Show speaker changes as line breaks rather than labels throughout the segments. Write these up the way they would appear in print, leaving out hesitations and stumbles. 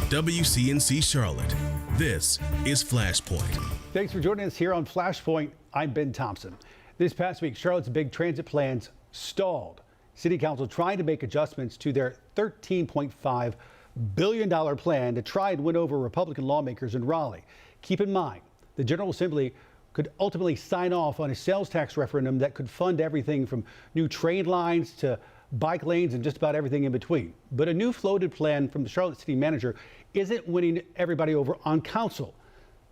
WCNC Charlotte, this is Flashpoint.
Thanks for joining us here on Flashpoint. I'm Ben Thompson. This past week, Charlotte's big transit plans stalled. City Council trying to make adjustments to their $13.5 billion plan to try and win over Republican lawmakers in Raleigh. Keep in mind, the General Assembly could ultimately sign off on a sales tax referendum that could fund everything from new train lines to bike lanes and just about everything in between. But a new floated plan from the Charlotte City Manager isn't winning everybody over on council.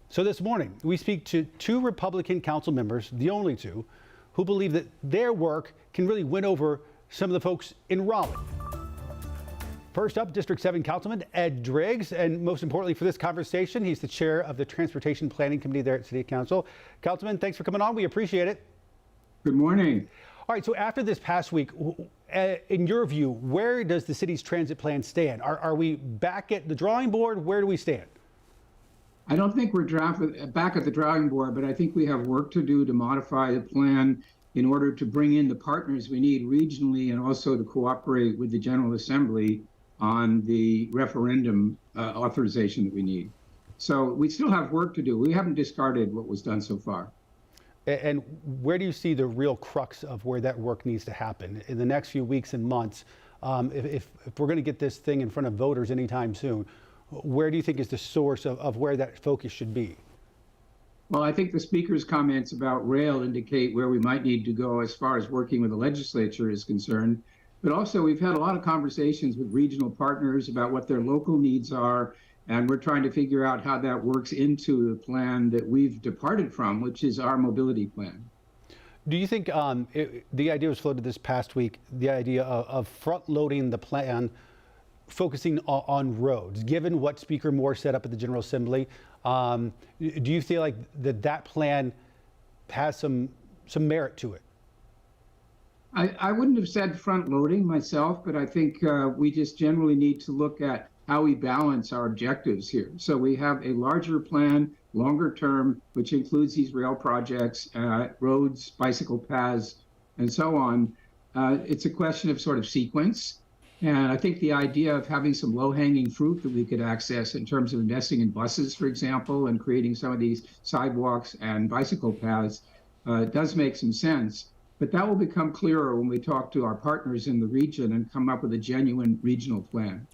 So this morning, we speak to two Republican council members, the only two, who believe that their work can really win over some of the folks in Raleigh. First up, District 7 Councilman Ed Driggs, and most importantly for this conversation, he's the chair of the Transportation Planning Committee there at City Council. Councilman, thanks for coming on. We appreciate it.
Good morning.
All right, so after this past week, in your view, where does the city's transit plan stand? Are we back at the drawing board? Where do we stand?
I don't think we're back at the drawing board, but I think we have work to do to modify the plan in order to bring in the partners we need regionally and also to cooperate with the General Assembly on the referendum authorization that we need. So we still have work to do. We haven't discarded what was done so far.
And where do you see the real crux of where that work needs to happen in the next few weeks and months? If we're going to get this thing in front of voters anytime soon, where do you think is the source of where that focus should be?
Well, I think the speaker's comments about rail indicate where we might need to go as far as working with the legislature is concerned. But also, we've had a lot of conversations with regional partners about what their local needs are, and we're trying to figure out how that works into the plan that we've departed from, which is our mobility plan.
Do you think the idea was floated this past week, the idea of front-loading the plan, focusing on roads, given what Speaker Moore set up at the General Assembly? Do you feel like that plan has some merit to it?
I wouldn't have said front-loading myself, but I think we just generally need to look at how we balance our objectives here. So we have a larger plan, longer term, which includes these rail projects, roads, bicycle paths, and so on. It's a question of sort of sequence. And I think the idea of having some low-hanging fruit that we could access in terms of investing in buses, for example, and creating some of these sidewalks and bicycle paths does make some sense. But that will become clearer when we talk to our partners in the region and come up with a genuine regional plan.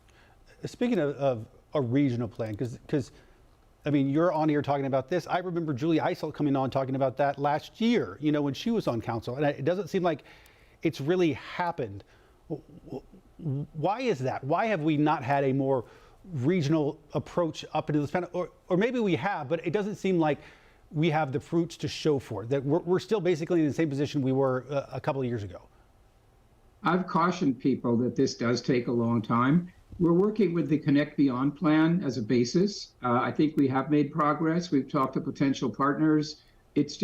Speaking of a regional plan, because I mean, you're on here talking about this. I remember Julie Eisel coming on talking about that last year, when she was on council. And it doesn't seem like it's really happened. Why is that? Why have we not had a more regional approach up into this plan? Or maybe we have, but it doesn't seem like we have the fruits to show for it, that we're still basically in the same position we were a couple of years ago.
I've cautioned people that this does take a long time. We're working with the Connect Beyond plan as a basis. I think we have made progress. We've talked to potential partners. It's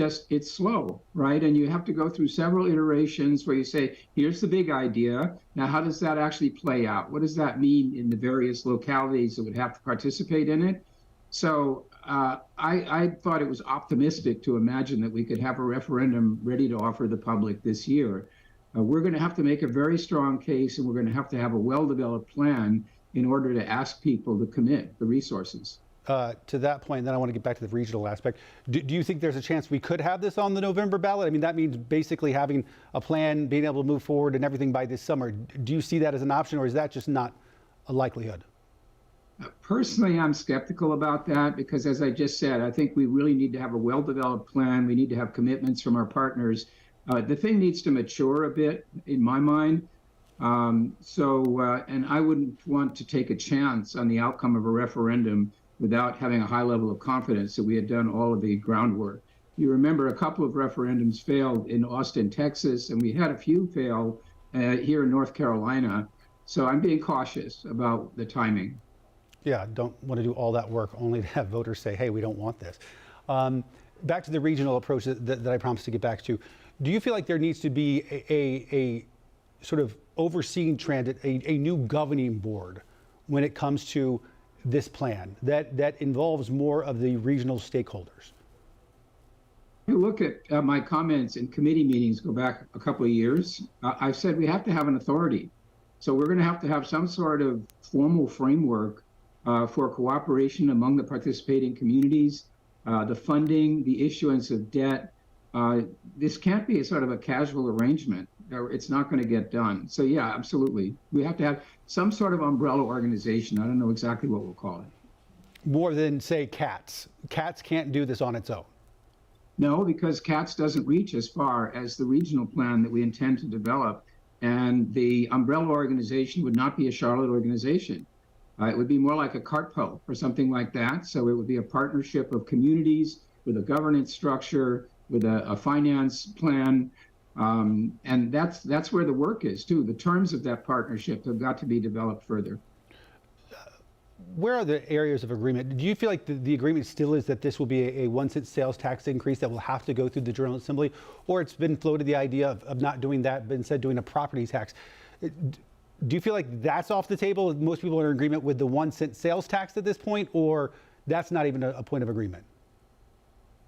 slow, right? And you have to go through several iterations where you say, here's the big idea. Now, how does that actually play out? What does that mean in the various localities that would have to participate in it? So I thought it was optimistic to imagine that we could have a referendum ready to offer the public this year. We're going to have to make a very strong case, and we're going to have a well-developed plan in order to ask people to commit the resources.
To that point, then I want to get back to the regional aspect. Do you think there's a chance we could have this on the November ballot? I mean, that means basically having a plan, being able to move forward and everything by this summer. Do you see that as an option, or is that just not a likelihood?
Personally, I'm skeptical about that because, as I just said, I think we really need to have a well-developed plan. We need to have commitments from our partners. The thing needs to mature a bit, in my mind. And I wouldn't want to take a chance on the outcome of a referendum without having a high level of confidence that we had done all of the groundwork. You remember a couple of referendums failed in Austin, Texas, and we had a few fail here in North Carolina. So I'm being cautious about the timing.
Yeah, don't want to do all that work only to have voters say, hey, we don't want this. Back to the regional approach that I promised to get back to. Do you feel like there needs to be a sort of overseeing transit, a new governing board when it comes to this plan that involves more of the regional stakeholders?
You look at my comments in committee meetings go back a couple of years. I've said we have to have an authority. So we're going to have some sort of formal framework for cooperation among the participating communities, the funding, the issuance of debt. This can't be a sort of a casual arrangement. It's not going to get done. So yeah, absolutely. We have to have some sort of umbrella organization. I don't know exactly what we'll call it.
More than, say, CATS. CATS can't do this on its own.
No, because CATS doesn't reach as far as the regional plan that we intend to develop. And the umbrella organization would not be a Charlotte organization. It would be more like a CARTPO or something like that. So it would be a partnership of communities with a governance structure, with a finance plan. And that's where the work is, too. The terms of that partnership have got to be developed further.
Where are the areas of agreement? Do you feel like the agreement still is that this will be a 1 cent sales tax increase that will have to go through the General Assembly? Or it's been floated the idea of not doing that, but instead doing a property tax? Do you feel like that's off the table? Most people are in agreement with the 1 cent sales tax at this point, or that's not even a point of agreement?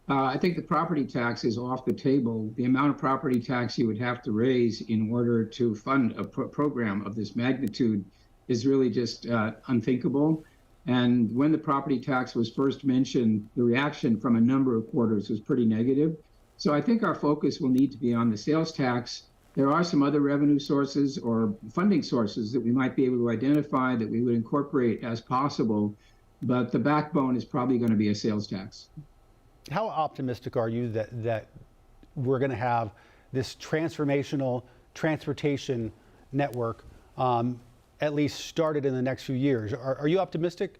I think the property tax is off the table. The amount of property tax you would have to raise in order to fund a program of this magnitude is really just unthinkable. And when the property tax was first mentioned, the reaction from a number of quarters was pretty negative. So I think our focus will need to be on the sales tax. There are some other revenue sources or funding sources that we might be able to identify that we would incorporate as possible, but the backbone is probably going to be a sales tax.
How optimistic are you that we're going to have this transformational transportation network at least started in the next few years? Are you optimistic?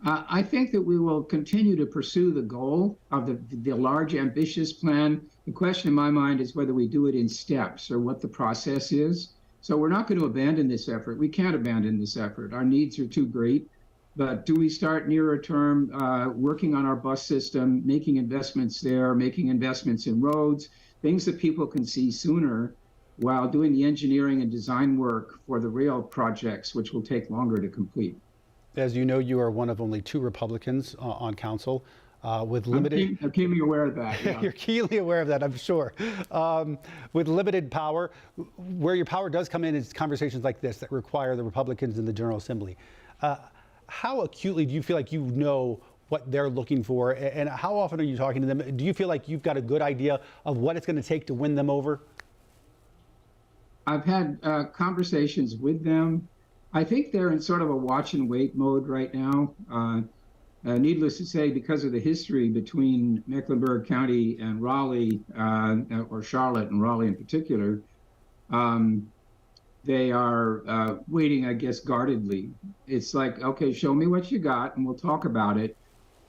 I think that we will continue to pursue the goal of the large, ambitious plan. The question in my mind is whether we do it in steps or what the process is. So we're not going to abandon this effort. We can't abandon this effort. Our needs are too great. But do we start nearer term working on our bus system, making investments there, making investments in roads, things that people can see sooner, while doing the engineering and design work for the rail projects, which will take longer to complete?
As you know, you are one of only 2 Republicans on council with limited...
I'm keenly aware of that. Yeah.
You're keenly aware of that, I'm sure. With limited power, where your power does come in is conversations like this that require the Republicans in the General Assembly. How acutely do you feel like you know what they're looking for, and how often are you talking to them? Do you feel like you've got a good idea of what it's going to take to win them over?
I've had conversations with them. I think they're in sort of a watch and wait mode right now. Needless to say, because of the history between Mecklenburg County and Raleigh, or Charlotte and Raleigh in particular, they are waiting, I guess, guardedly. It's like, okay, show me what you got and we'll talk about it.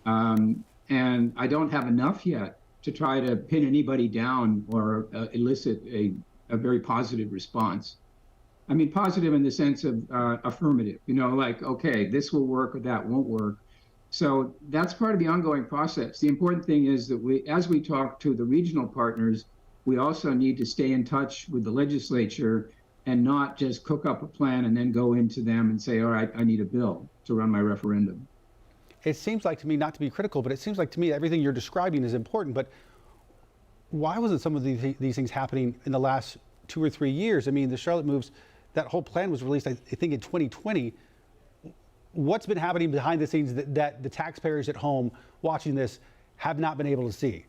And I don't have enough yet to try to pin anybody down or elicit a very positive response. I mean, positive in the sense of affirmative, like, okay, this will work or that won't work. So that's part of the ongoing process. The important thing is that as we talk to the regional partners, we also need to stay in touch with the legislature and not just cook up a plan and then go into them and say, all right, I need a bill to run my referendum.
It seems like to me, not to be critical, but it seems like to me everything you're describing is important. But why wasn't some of these things happening in the last 2 or 3 years? I mean, the Charlotte Moves, that whole plan was released, I think, in 2020. What's been happening behind the scenes that the taxpayers at home watching this have not been able to see?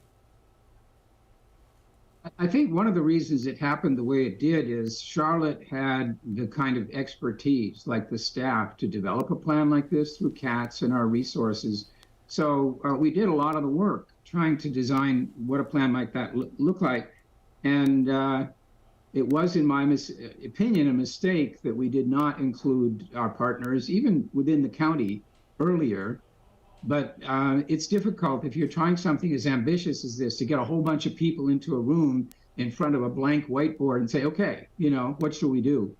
I think one of the reasons it happened the way it did is Charlotte had the kind of expertise, like the staff, to develop a plan like this through CATS and our resources. So we did a lot of the work trying to design what a plan like that look like. And it was, in my opinion, a mistake that we did not include our partners, even within the county, earlier. But it's difficult if you're trying something as ambitious as this to get a whole bunch of people into a room in front of a blank whiteboard and say, okay, what should we do?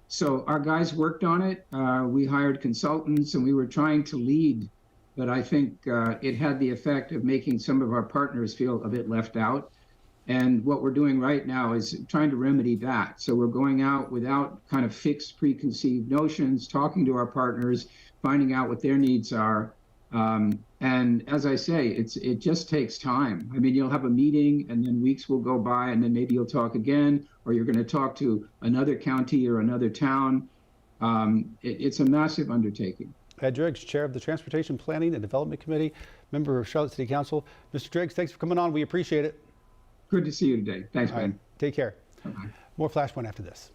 So our guys worked on it. We hired consultants and we were trying to lead. But I think it had the effect of making some of our partners feel a bit left out. And what we're doing right now is trying to remedy that. So we're going out without kind of fixed preconceived notions, talking to our partners, finding out what their needs are. And as I say, it just takes time. I mean, you'll have a meeting and then weeks will go by and then maybe you'll talk again, or you're going to talk to another county or another town. It's a massive undertaking.
Ed Driggs, Chair of the Transportation Planning and Development Committee, member of Charlotte City Council. Mr. Driggs, thanks for coming on. We appreciate it.
Good to see you today. Thanks,
All right,
Ben.
take care.
Bye-bye.
More Flashpoint after this.